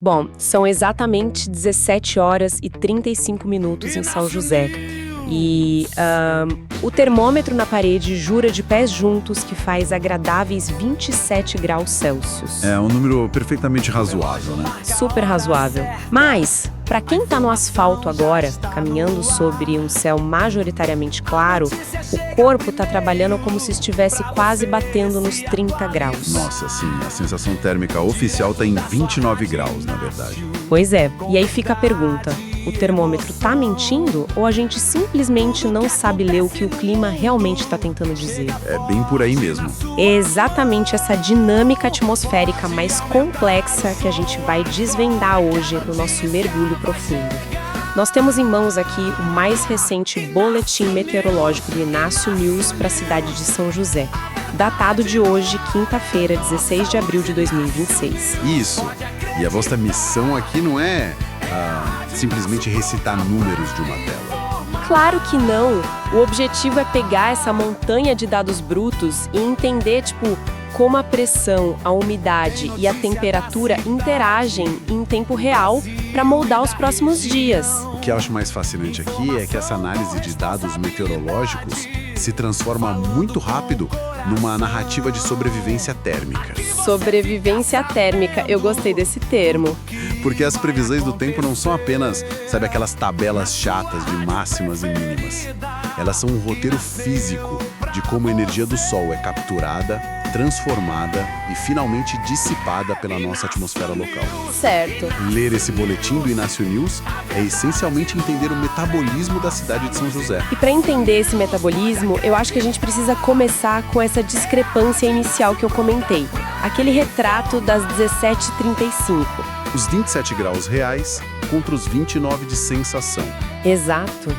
Bom, são exatamente 17 horas e 35 minutos em São José. O termômetro na parede jura de pés juntos que faz agradáveis 27 graus Celsius. É um número perfeitamente razoável, né? Super razoável. Mas, para quem tá no asfalto agora, caminhando sobre um céu majoritariamente claro, o corpo tá trabalhando como se estivesse quase batendo nos 30 graus. Nossa, sim, a sensação térmica oficial tá em 29 graus, na verdade. Pois é, e aí fica a pergunta: o termômetro tá mentindo ou a gente simplesmente não sabe ler o que o clima realmente está tentando dizer? É bem por aí mesmo. É exatamente essa dinâmica atmosférica mais complexa que a gente vai desvendar hoje no nosso mergulho profundo. Nós temos em mãos aqui o mais recente boletim meteorológico do Inácio News para a cidade de São José, datado de hoje, quinta-feira, 16 de abril de 2026. Isso. E a vossa missão aqui não é simplesmente recitar números de uma tela. Claro que não! O objetivo é pegar essa montanha de dados brutos e entender, como a pressão, a umidade e a temperatura interagem em tempo real para moldar os próximos dias. O que eu acho mais fascinante aqui é que essa análise de dados meteorológicos se transforma muito rápido numa narrativa de sobrevivência térmica. Sobrevivência térmica, eu gostei desse termo. Porque as previsões do tempo não são apenas, aquelas tabelas chatas de máximas e mínimas. Elas são um roteiro físico de como a energia do Sol é capturada, transformada e finalmente dissipada pela nossa atmosfera local. Certo. Ler esse boletim do Inácio News é essencialmente entender o metabolismo da cidade de São José. E para entender esse metabolismo, eu acho que a gente precisa começar com essa discrepância inicial que eu comentei. Aquele retrato das 17h35. Os 27 graus reais contra os 29 de sensação. Exato.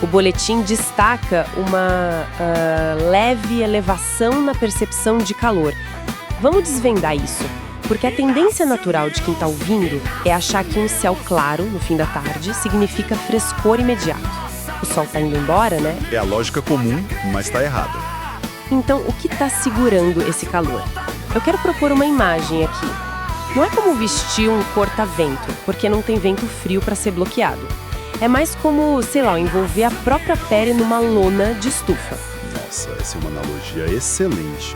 O boletim destaca uma leve elevação na percepção de calor. Vamos desvendar isso, porque a tendência natural de quem está ouvindo é achar que um céu claro, no fim da tarde, significa frescor imediato. O sol está indo embora, né? É a lógica comum, mas está errada. Então, o que está segurando esse calor? Eu quero propor uma imagem aqui. Não é como vestir um corta-vento, porque não tem vento frio para ser bloqueado. É mais como, envolver a própria pele numa lona de estufa. Nossa, essa é uma analogia excelente.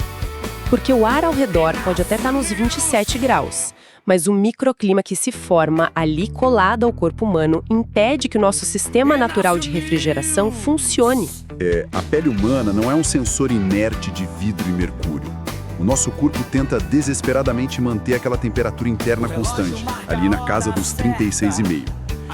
Porque o ar ao redor pode até estar nos 27 graus, mas o microclima que se forma ali colado ao corpo humano impede que o nosso sistema natural de refrigeração funcione. A pele humana não é um sensor inerte de vidro e mercúrio. O nosso corpo tenta desesperadamente manter aquela temperatura interna constante, ali na casa dos 36,5.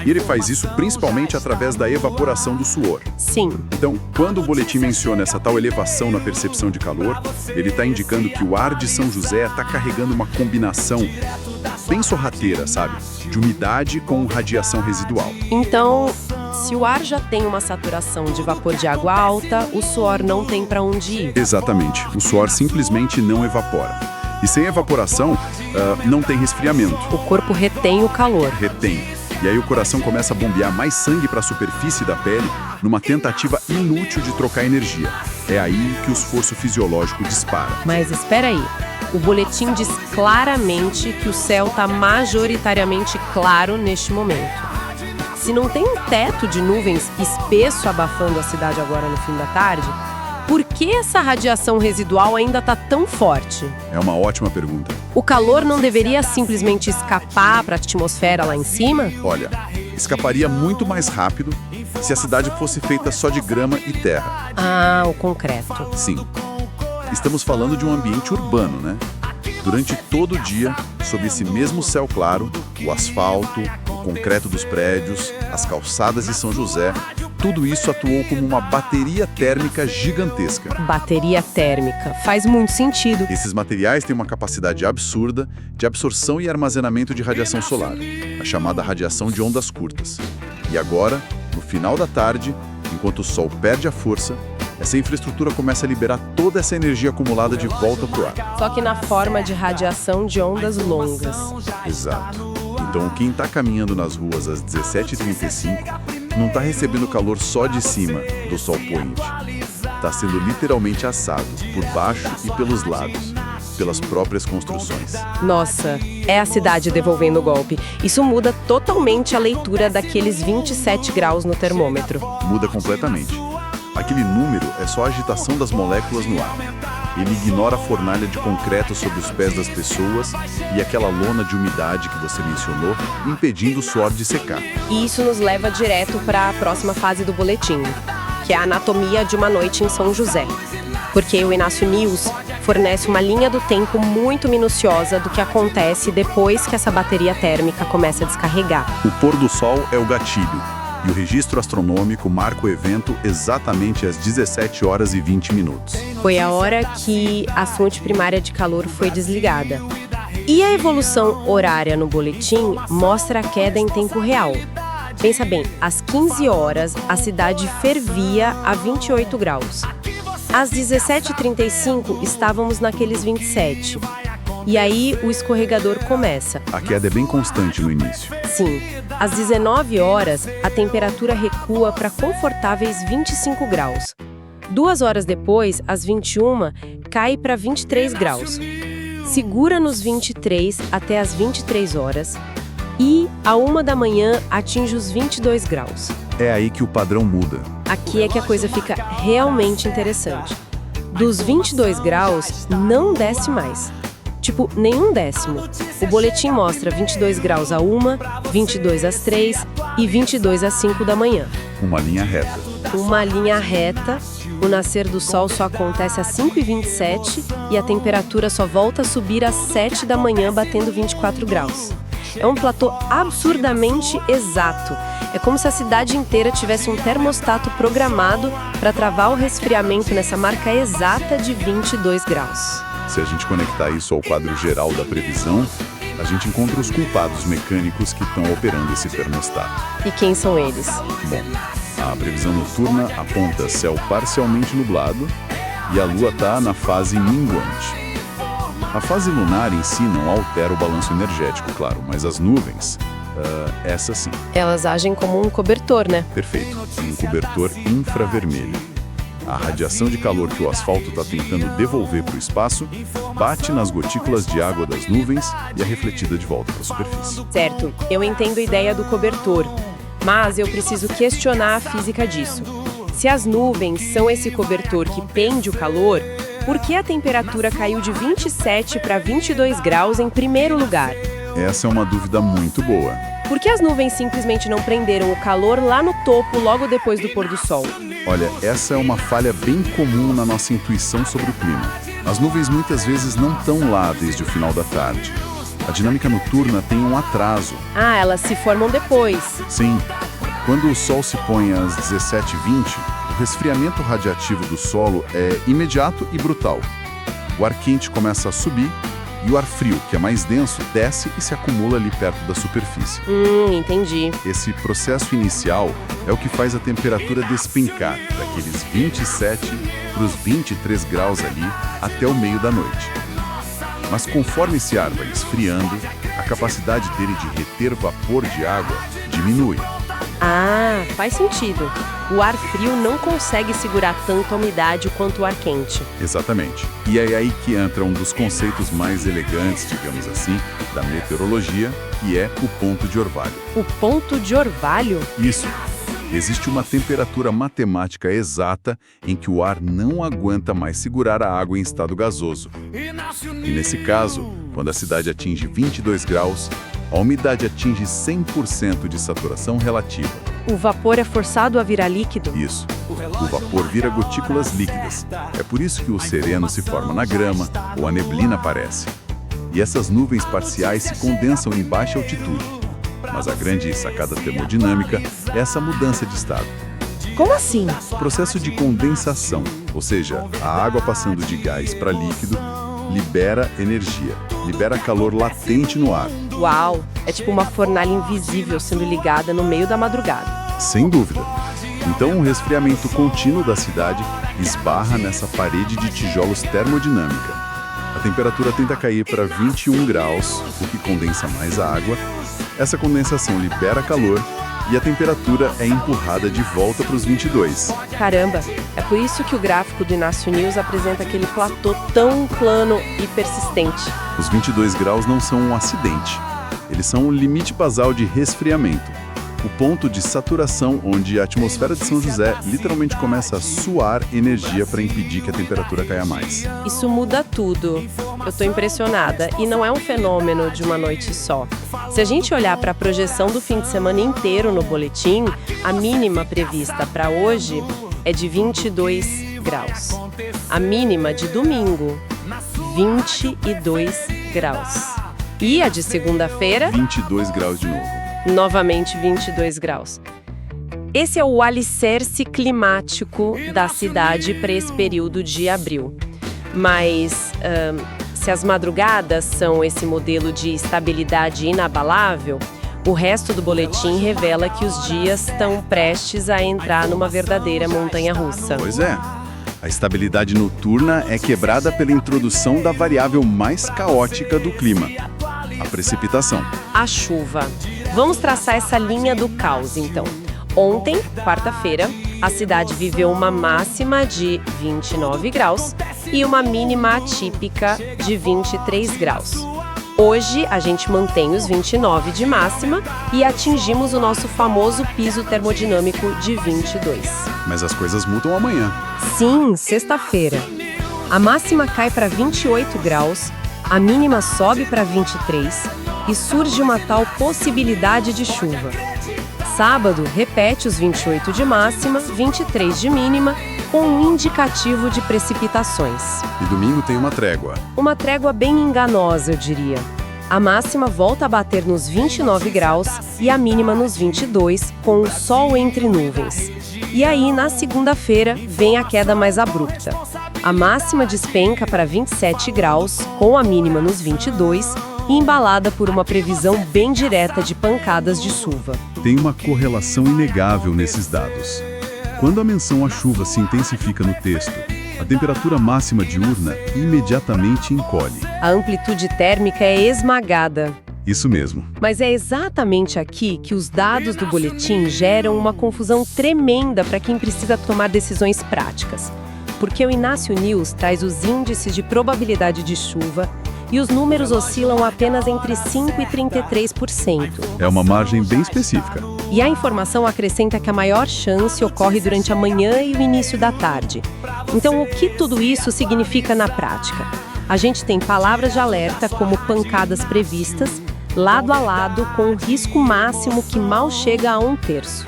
E ele faz isso principalmente através da evaporação do suor. Sim. Então, quando o boletim menciona essa tal elevação na percepção de calor, ele está indicando que o ar de São José está carregando uma combinação bem sorrateira, de umidade com radiação residual. Então, se o ar já tem uma saturação de vapor de água alta, o suor não tem para onde ir. Exatamente. O suor simplesmente não evapora. E sem evaporação, não tem resfriamento. O corpo retém o calor. Retém. E aí o coração começa a bombear mais sangue para a superfície da pele numa tentativa inútil de trocar energia. É aí que o esforço fisiológico dispara. Mas espera aí. O boletim diz claramente que o céu está majoritariamente claro neste momento. Se não tem um teto de nuvens espesso abafando a cidade agora no fim da tarde, por que essa radiação residual ainda está tão forte? É uma ótima pergunta. O calor não deveria simplesmente escapar para a atmosfera lá em cima? Olha, escaparia muito mais rápido se a cidade fosse feita só de grama e terra. Ah, o concreto. Sim. Estamos falando de um ambiente urbano, né? Durante todo o dia, sob esse mesmo céu claro, o asfalto, o concreto dos prédios, as calçadas de São José, tudo isso atuou como uma bateria térmica gigantesca. Bateria térmica. Faz muito sentido. Esses materiais têm uma capacidade absurda de absorção e armazenamento de radiação solar, a chamada radiação de ondas curtas. E agora, no final da tarde, enquanto o Sol perde a força, essa infraestrutura começa a liberar toda essa energia acumulada de volta para o ar. Só que na forma de radiação de ondas longas. Exato. Então, quem está caminhando nas ruas às 17h35 não está recebendo calor só de cima do sol poente. Está sendo literalmente assado por baixo e pelos lados. pelas próprias construções. Nossa, é a cidade devolvendo o golpe. Isso muda totalmente a leitura daqueles 27 graus no termômetro. Muda completamente. Aquele número é só a agitação das moléculas no ar. Ele ignora a fornalha de concreto sob os pés das pessoas e aquela lona de umidade que você mencionou, impedindo o suor de secar. E isso nos leva direto para a próxima fase do boletim, que é a anatomia de uma noite em São José. Porque o Inácio News fornece uma linha do tempo muito minuciosa do que acontece depois que essa bateria térmica começa a descarregar. O pôr do sol é o gatilho, e o registro astronômico marca o evento exatamente às 17 horas e 20 minutos. Foi a hora que a fonte primária de calor foi desligada. E a evolução horária no boletim mostra a queda em tempo real. Pensa bem, às 15 horas a cidade fervia a 28 graus. Às 17h35 estávamos naqueles 27. E aí o escorregador começa. A queda é bem constante no início. Sim, às 19 horas a temperatura recua para confortáveis 25 graus. 2 horas depois, às 21, cai para 23 graus. Segura nos 23 até às 23 horas e, à 1 da manhã, atinge os 22 graus. É aí que o padrão muda. Aqui é que a coisa fica realmente interessante. Dos 22 graus, não desce mais. Tipo, nenhum décimo. O boletim mostra 22 graus à 1, 22 às 3 e 22 às 5 da manhã. Uma linha reta. Uma linha reta, o nascer do sol só acontece às 5h27 e a temperatura só volta a subir às 7 da manhã, batendo 24 graus. É um platô absurdamente exato. É como se a cidade inteira tivesse um termostato programado para travar o resfriamento nessa marca exata de 22 graus. Se a gente conectar isso ao quadro geral da previsão, a gente encontra os culpados mecânicos que estão operando esse termostato. E quem são eles? Bom, a previsão noturna aponta céu parcialmente nublado e a Lua está na fase minguante. A fase lunar em si não altera o balanço energético, claro, mas as nuvens, essas sim. Elas agem como um cobertor, né? Perfeito, um cobertor infravermelho. A radiação de calor que o asfalto está tentando devolver para o espaço bate nas gotículas de água das nuvens e é refletida de volta para a superfície. Certo, eu entendo a ideia do cobertor, mas eu preciso questionar a física disso. Se as nuvens são esse cobertor que prende o calor, por que a temperatura caiu de 27 para 22 graus em primeiro lugar? Essa é uma dúvida muito boa. Por que as nuvens simplesmente não prenderam o calor lá no topo logo depois do pôr do sol? Olha, essa é uma falha bem comum na nossa intuição sobre o clima. As nuvens muitas vezes não estão lá desde o final da tarde. A dinâmica noturna tem um atraso. Ah, elas se formam depois. Sim. Quando o sol se põe às 17h20, o resfriamento radiativo do solo é imediato e brutal. O ar quente começa a subir e o ar frio, que é mais denso, desce e se acumula ali perto da superfície. Entendi. Esse processo inicial é o que faz a temperatura despencar daqueles 27 para os 23 graus ali até o meio da noite. Mas conforme esse ar vai esfriando, a capacidade dele de reter vapor de água diminui. Ah, faz sentido. O ar frio não consegue segurar tanto a umidade quanto o ar quente. Exatamente. E é aí que entra um dos conceitos mais elegantes, digamos assim, da meteorologia, que é o ponto de orvalho. O ponto de orvalho? Isso. Existe uma temperatura matemática exata em que o ar não aguenta mais segurar a água em estado gasoso. E nesse caso, quando a cidade atinge 22 graus, a umidade atinge 100% de saturação relativa. O vapor é forçado a virar líquido? Isso. O vapor vira gotículas líquidas. É por isso que o sereno se forma na grama ou a neblina aparece. E essas nuvens parciais se condensam em baixa altitude. Mas a grande sacada termodinâmica é essa mudança de estado. Como assim? Processo de condensação, ou seja, a água passando de gás para líquido, libera energia, libera calor latente no ar. Uau! É tipo uma fornalha invisível sendo ligada no meio da madrugada. Sem dúvida. Então, o resfriamento contínuo da cidade esbarra nessa parede de tijolos termodinâmica. A temperatura tenta cair para 21 graus, o que condensa mais a água. Essa condensação libera calor e a temperatura é empurrada de volta para os 22. Caramba, é por isso que o gráfico do Inácio News apresenta aquele platô tão plano e persistente. Os 22 graus não são um acidente. Eles são o limite basal de resfriamento. O ponto de saturação onde a atmosfera de São José literalmente começa a suar energia para impedir que a temperatura caia mais. Isso muda tudo. Eu tô impressionada. E não é um fenômeno de uma noite só. Se a gente olhar para a projeção do fim de semana inteiro no boletim, a mínima prevista para hoje é de 22 graus. A mínima de domingo, 22 graus. E a de segunda-feira? 22 graus de novo. Novamente 22 graus. Esse é o alicerce climático da cidade para esse período de abril. Mas se as madrugadas são esse modelo de estabilidade inabalável, o resto do boletim revela que os dias estão prestes a entrar numa verdadeira montanha-russa. Pois é. A estabilidade noturna é quebrada pela introdução da variável mais caótica do clima, a precipitação. A chuva. Vamos traçar essa linha do caos, então. Ontem, quarta-feira, a cidade viveu uma máxima de 29 graus e uma mínima atípica de 23 graus. Hoje, a gente mantém os 29 de máxima e atingimos o nosso famoso piso termodinâmico de 22. Mas as coisas mudam amanhã. Sim, sexta-feira. A máxima cai para 28 graus, a mínima sobe para 23 e surge uma tal possibilidade de chuva. Sábado, repete os 28 de máxima, 23 de mínima, com um indicativo de precipitações. E domingo tem uma trégua. Uma trégua bem enganosa, eu diria. A máxima volta a bater nos 29 graus e a mínima nos 22, com o sol entre nuvens. E aí, na segunda-feira, vem a queda mais abrupta. A máxima despenca para 27 graus, com a mínima nos 22, e embalada por uma previsão bem direta de pancadas de chuva. Tem uma correlação inegável nesses dados. Quando a menção à chuva se intensifica no texto, a temperatura máxima diurna imediatamente encolhe. A amplitude térmica é esmagada. Isso mesmo. Mas é exatamente aqui que os dados do boletim geram uma confusão tremenda para quem precisa tomar decisões práticas. Porque o Inácio News traz os índices de probabilidade de chuva e os números oscilam apenas entre 5% e 33%. É uma margem bem específica. E a informação acrescenta que a maior chance ocorre durante a manhã e o início da tarde. Então, o que tudo isso significa na prática? A gente tem palavras de alerta como pancadas previstas, lado a lado com um risco máximo que mal chega a 1/3.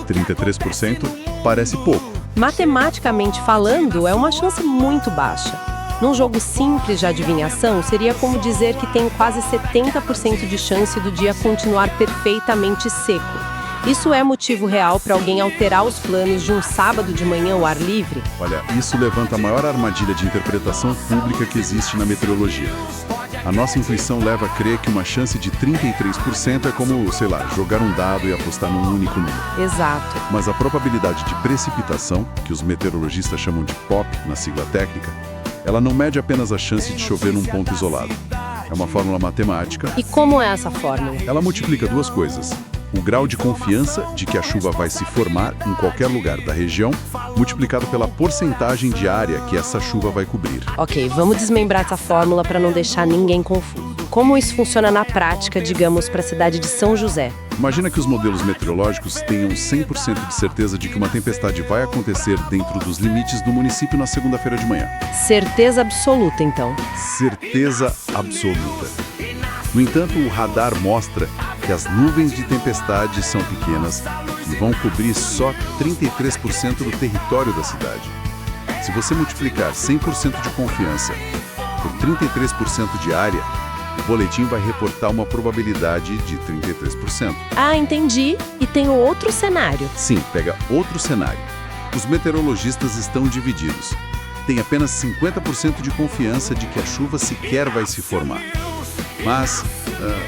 33% parece pouco. Matematicamente falando, é uma chance muito baixa. Num jogo simples de adivinhação, seria como dizer que tem quase 70% de chance do dia continuar perfeitamente seco. Isso é motivo real para alguém alterar os planos de um sábado de manhã ao ar livre? Olha, isso levanta a maior armadilha de interpretação pública que existe na meteorologia. A nossa intuição leva a crer que uma chance de 33% é como, sei lá, jogar um dado e apostar num único número. Exato. Mas a probabilidade de precipitação, que os meteorologistas chamam de POP na sigla técnica, ela não mede apenas a chance de chover num ponto isolado. É uma fórmula matemática. E como é essa fórmula? Ela multiplica duas coisas. O grau de confiança de que a chuva vai se formar em qualquer lugar da região, multiplicado pela porcentagem de área que essa chuva vai cobrir. Ok, vamos desmembrar essa fórmula para não deixar ninguém confuso. Como isso funciona na prática, digamos, para a cidade de São José? Imagina que os modelos meteorológicos tenham 100% de certeza de que uma tempestade vai acontecer dentro dos limites do município na segunda-feira de manhã. Certeza absoluta, então. Certeza absoluta. No entanto, o radar mostra que as nuvens de tempestade são pequenas e vão cobrir só 33% do território da cidade. Se você multiplicar 100% de confiança por 33% de área, o boletim vai reportar uma probabilidade de 33%. Ah, entendi. E tem o outro cenário. Sim, pega outro cenário. Os meteorologistas estão divididos. Tem apenas 50% de confiança de que a chuva sequer vai se formar. Mas,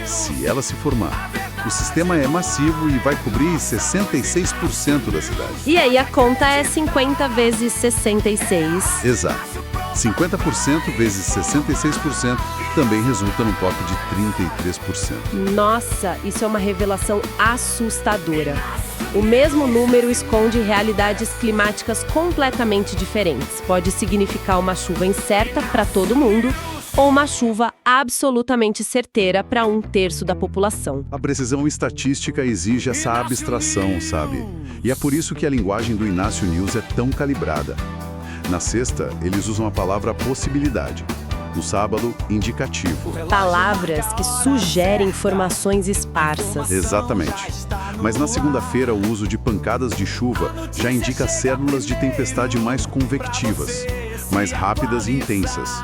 se ela se formar, o sistema é massivo e vai cobrir 66% da cidade. E aí a conta é 50 vezes 66. Exato. 50% vezes 66% também resulta num top de 33%. Nossa, isso é uma revelação assustadora. O mesmo número esconde realidades climáticas completamente diferentes. Pode significar uma chuva incerta para todo mundo ou uma chuva absolutamente certeira para 1/3 da população. A precisão estatística exige essa abstração, sabe? E é por isso que a linguagem do Inácio News é tão calibrada. Na sexta, eles usam a palavra possibilidade. No sábado, indicativo. Palavras que sugerem informações esparsas. Exatamente. Mas na segunda-feira, o uso de pancadas de chuva já indica células de tempestade mais convectivas, mais rápidas e intensas.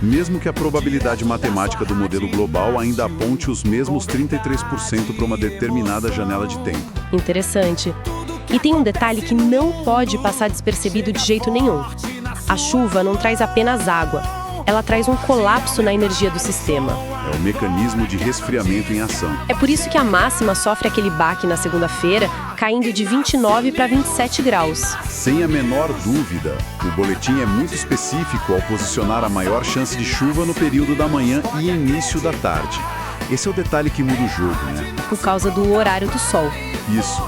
Mesmo que a probabilidade matemática do modelo global ainda aponte os mesmos 33% para uma determinada janela de tempo. Interessante. E tem um detalhe que não pode passar despercebido de jeito nenhum. A chuva não traz apenas água, ela traz um colapso na energia do sistema. É o mecanismo de resfriamento em ação. É por isso que a máxima sofre aquele baque na segunda-feira, caindo de 29 para 27 graus. Sem a menor dúvida, o boletim é muito específico ao posicionar a maior chance de chuva no período da manhã e início da tarde. Esse é o detalhe que muda o jogo, né? Por causa do horário do sol. Isso.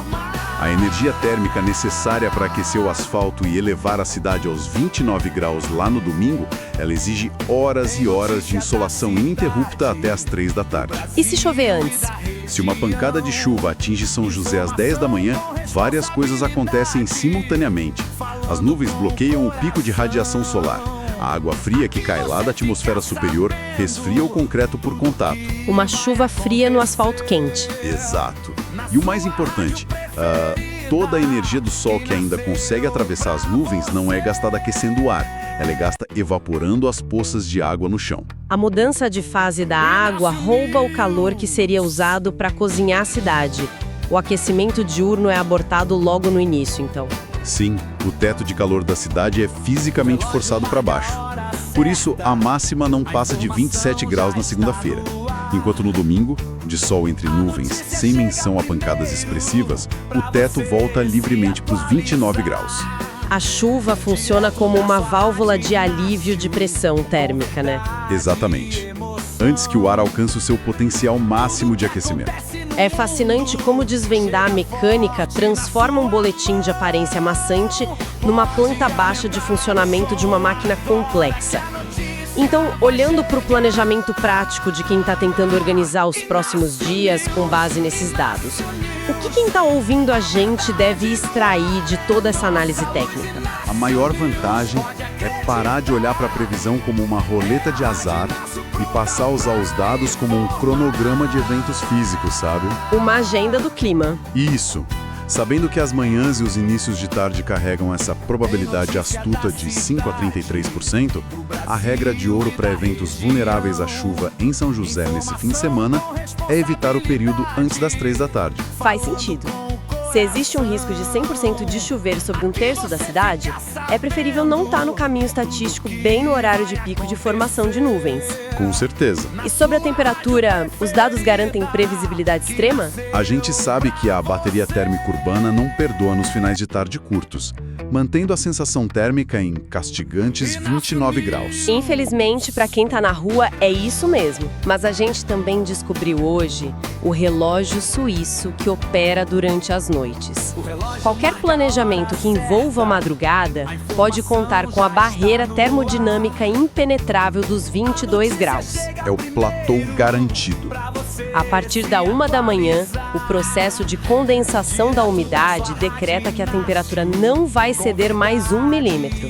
A energia térmica necessária para aquecer o asfalto e elevar a cidade aos 29 graus lá no domingo, ela exige horas e horas de insolação ininterrupta até as 3 da tarde. E se chover antes? Se uma pancada de chuva atinge São José às 10 da manhã, várias coisas acontecem simultaneamente. As nuvens bloqueiam o pico de radiação solar. A água fria que cai lá da atmosfera superior resfria o concreto por contato. Uma chuva fria no asfalto quente. Exato. E o mais importante, toda a energia do sol que ainda consegue atravessar as nuvens não é gastada aquecendo o ar. Ela é gasta evaporando as poças de água no chão. A mudança de fase da água rouba o calor que seria usado para cozinhar a cidade. O aquecimento diurno é abortado logo no início, então. Sim, o teto de calor da cidade é fisicamente forçado para baixo. Por isso, a máxima não passa de 27 graus na segunda-feira. Enquanto no domingo, de sol entre nuvens, sem menção a pancadas expressivas, o teto volta livremente para os 29 graus. A chuva funciona como uma válvula de alívio de pressão térmica, né? Exatamente. Antes que o ar alcance o seu potencial máximo de aquecimento. É fascinante como desvendar a mecânica transforma um boletim de aparência maçante numa planta baixa de funcionamento de uma máquina complexa. Então, olhando para o planejamento prático de quem está tentando organizar os próximos dias com base nesses dados, o que quem está ouvindo a gente deve extrair de toda essa análise técnica? A maior vantagem é parar de olhar para a previsão como uma roleta de azar e passar a usar os dados como um cronograma de eventos físicos, sabe? Uma agenda do clima. Isso. Sabendo que as manhãs e os inícios de tarde carregam essa probabilidade astuta de 5 a 33%, a regra de ouro para eventos vulneráveis à chuva em São José nesse fim de semana é evitar o período antes das 3 da tarde. Faz sentido. Se existe um risco de 100% de chover sobre 1/3 da cidade, é preferível não estar no caminho estatístico bem no horário de pico de formação de nuvens. Com certeza. E sobre a temperatura, os dados garantem previsibilidade extrema? A gente sabe que a bateria térmica urbana não perdoa nos finais de tarde curtos, mantendo a sensação térmica em castigantes 29 graus. Infelizmente, para quem está na rua, é isso mesmo. Mas a gente também descobriu hoje o relógio suíço que opera durante as noites. Qualquer planejamento que envolva a madrugada pode contar com a barreira termodinâmica impenetrável dos 22 graus. É o platô garantido. A partir da 1 da manhã, o processo de condensação da umidade decreta que a temperatura não vai ceder mais 1 milímetro.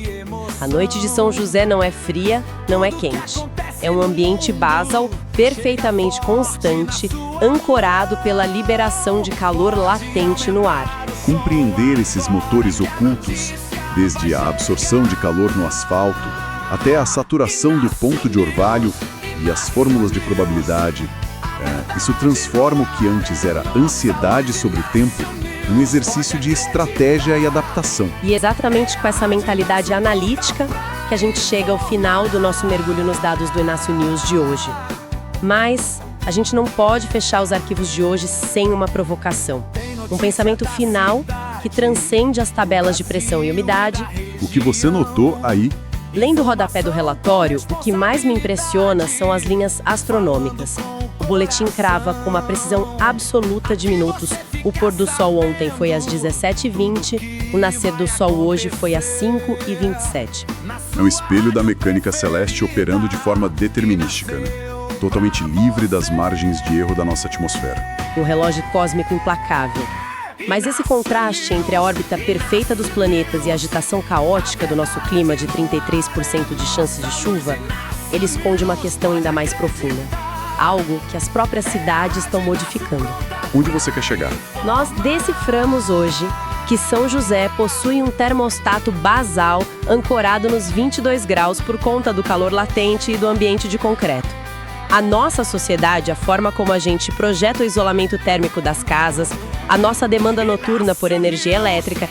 A noite de São José não é fria, não é quente. É um ambiente basal perfeitamente constante, ancorado pela liberação de calor latente no ar. Compreender esses motores ocultos, desde a absorção de calor no asfalto até a saturação do ponto de orvalho e as fórmulas de probabilidade, isso transforma o que antes era ansiedade sobre o tempo num exercício de estratégia e adaptação. E exatamente com essa mentalidade analítica que a gente chega ao final do nosso mergulho nos dados do Inácio News de hoje. Mas a gente não pode fechar os arquivos de hoje sem uma provocação. Um pensamento final que transcende as tabelas de pressão e umidade. O que você notou aí Lendo o rodapé do relatório, o que mais me impressiona são as linhas astronômicas. O boletim crava com uma precisão absoluta de minutos. O pôr do sol ontem foi às 17h20, o nascer do sol hoje foi às 5h27. É um espelho da mecânica celeste operando de forma determinística, né? Totalmente livre das margens de erro da nossa atmosfera. Um relógio cósmico implacável. Mas esse contraste entre a órbita perfeita dos planetas e a agitação caótica do nosso clima de 33% de chance de chuva, ele esconde uma questão ainda mais profunda. Algo que as próprias cidades estão modificando. Onde você quer chegar? Nós deciframos hoje que São José possui um termostato basal ancorado nos 22 graus por conta do calor latente e do ambiente de concreto. A nossa sociedade, a forma como a gente projeta o isolamento térmico das casas, a nossa demanda noturna por energia elétrica,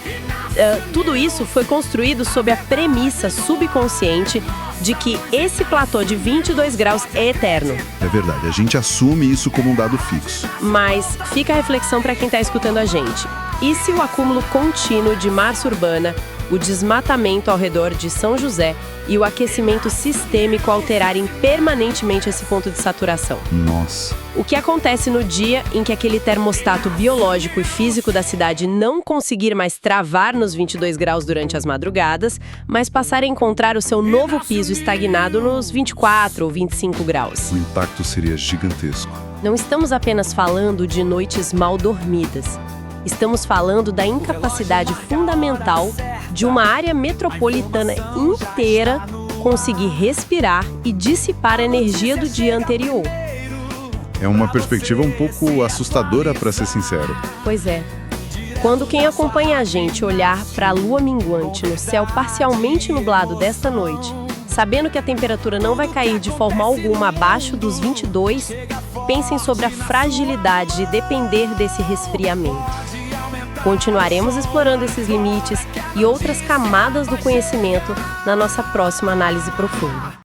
tudo isso foi construído sob a premissa subconsciente de que esse platô de 22 graus é eterno. É verdade, a gente assume isso como um dado fixo. Mas fica a reflexão para quem está escutando a gente. E se o acúmulo contínuo de massa urbana, o desmatamento ao redor de São José e o aquecimento sistêmico alterarem permanentemente esse ponto de saturação? Nossa. O que acontece no dia em que aquele termostato biológico e físico da cidade não conseguir mais travar nos 22 graus durante as madrugadas, mas passar a encontrar o seu novo piso estagnado nos 24 ou 25 graus? O impacto seria gigantesco. Não estamos apenas falando de noites mal dormidas. Estamos falando da incapacidade fundamental de uma área metropolitana inteira conseguir respirar e dissipar a energia do dia anterior. É uma perspectiva um pouco assustadora, para ser sincero. Pois é. Quando quem acompanha a gente olhar para a lua minguante no céu parcialmente nublado desta noite, sabendo que a temperatura não vai cair de forma alguma abaixo dos 22, pensem sobre a fragilidade de depender desse resfriamento. Continuaremos explorando esses limites e outras camadas do conhecimento na nossa próxima análise profunda.